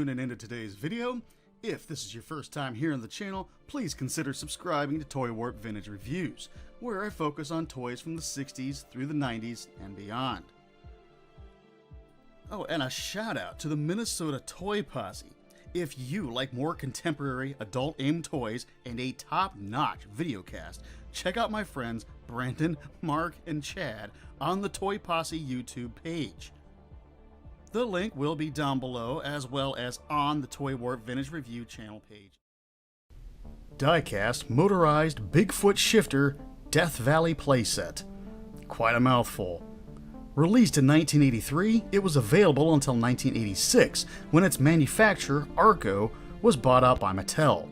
Tuning into today's video. If this is your first time here on the channel, please consider subscribing to Toy Warp Vintage Reviews, where I focus on toys from the 60s through the 90s and beyond. Oh, and a shout out to the Minnesota Toy Posse. If you like more contemporary adult-aimed toys and a top-notch videocast, check out my friends Brandon, Mark, and Chad on the Toy Posse YouTube page. The link will be down below, as well as on the Toy Warp Vintage Review channel page. Diecast Motorized Bigfoot Shifter Death Valley Playset. Quite a mouthful. Released in 1983, it was available until 1986, when its manufacturer, Arko, was bought out by Mattel.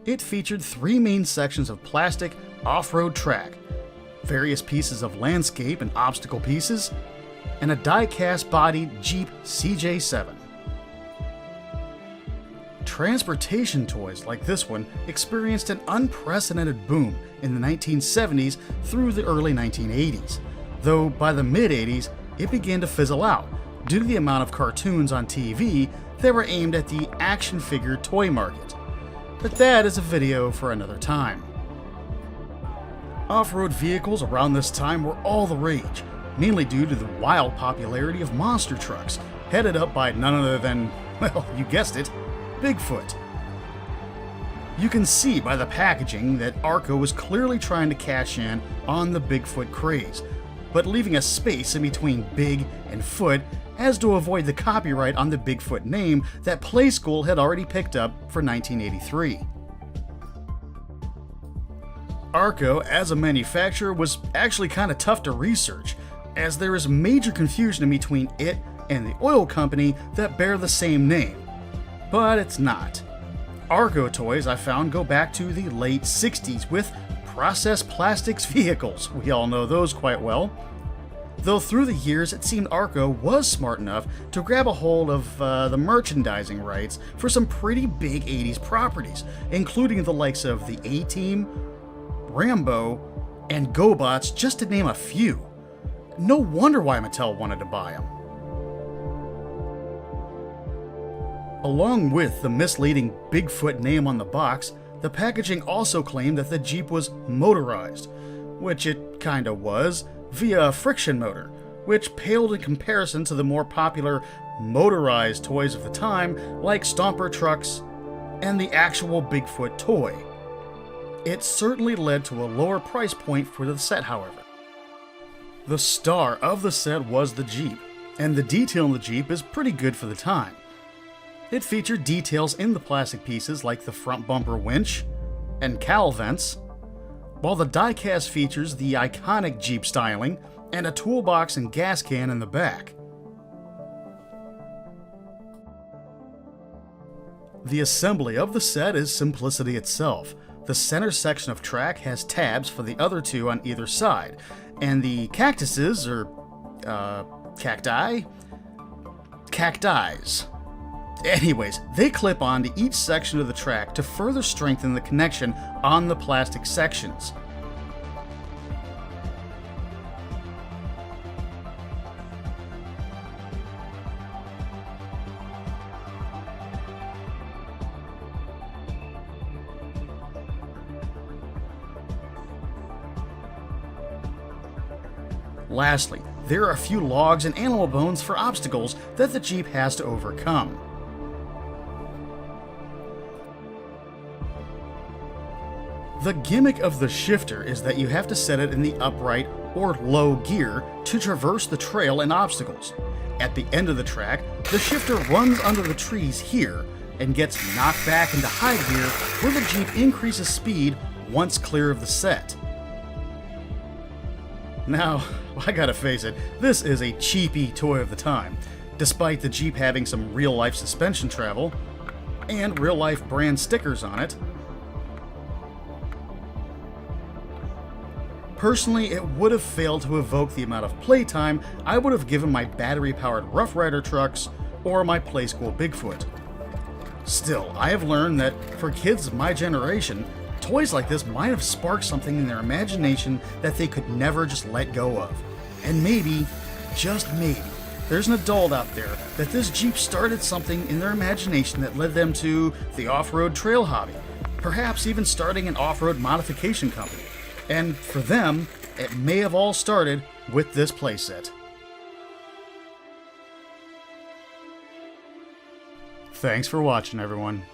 It featured three main sections of plastic off-road track, various pieces of landscape and obstacle pieces, and a die-cast bodied Jeep CJ7. Transportation toys like this one experienced an unprecedented boom in the 1970s through the early 1980s, though by the mid-80s it began to fizzle out due to the amount of cartoons on TV that were aimed at the action figure toy market. But that is a video for another time. Off-road vehicles around this time were all the rage, mainly due to the wild popularity of monster trucks, headed up by none other than, well, you guessed it, Bigfoot. You can see by the packaging that Arko was clearly trying to cash in on the Bigfoot craze, but leaving a space in between big and foot as to avoid the copyright on the Bigfoot name that Playskool had already picked up for 1983. Arko, as a manufacturer, was actually kind of tough to research, as there is major confusion in between it and the oil company that bear the same name. But it's not. Arko toys, I found, go back to the late 60s with processed plastics vehicles. We all know those quite well. Though through the years it seemed Arko was smart enough to grab a hold of the merchandising rights for some pretty big 80s properties, including the likes of the A-Team, Rambo, and GoBots, just to name a few. No wonder why Mattel wanted to buy them. Along with the misleading Bigfoot name on the box, the packaging also claimed that the Jeep was motorized, which it kinda was, via a friction motor, which paled in comparison to the more popular motorized toys of the time, like Stomper trucks and the actual Bigfoot toy. It certainly led to a lower price point for the set, however. The star of the set was the Jeep, and the detail in the Jeep is pretty good for the time. It featured details in the plastic pieces like the front bumper winch and cowl vents, while the diecast features the iconic Jeep styling and a toolbox and gas can in the back. The assembly of the set is simplicity itself. The center section of track has tabs for the other two on either side, and the cactuses, or cacti? Cactis. Anyways, they clip onto each section of the track to further strengthen the connection on the plastic sections. Lastly, there are a few logs and animal bones for obstacles that the Jeep has to overcome. The gimmick of the shifter is that you have to set it in the upright or low gear to traverse the trail and obstacles. At the end of the track, the shifter runs under the trees here and gets knocked back into high gear where the Jeep increases speed once clear of the set. Now, I gotta face it, this is a cheapy toy of the time, despite the Jeep having some real-life suspension travel and real-life brand stickers on it. Personally, it would have failed to evoke the amount of playtime I would have given my battery-powered Rough Rider trucks or my Playskool Bigfoot. Still, I have learned that for kids of my generation, toys like this might have sparked something in their imagination that they could never just let go of. And maybe, just maybe, there's an adult out there that this Jeep started something in their imagination that led them to the off-road trail hobby, perhaps even starting an off-road modification company. And for them, it may have all started with this playset. Thanks for watching, everyone.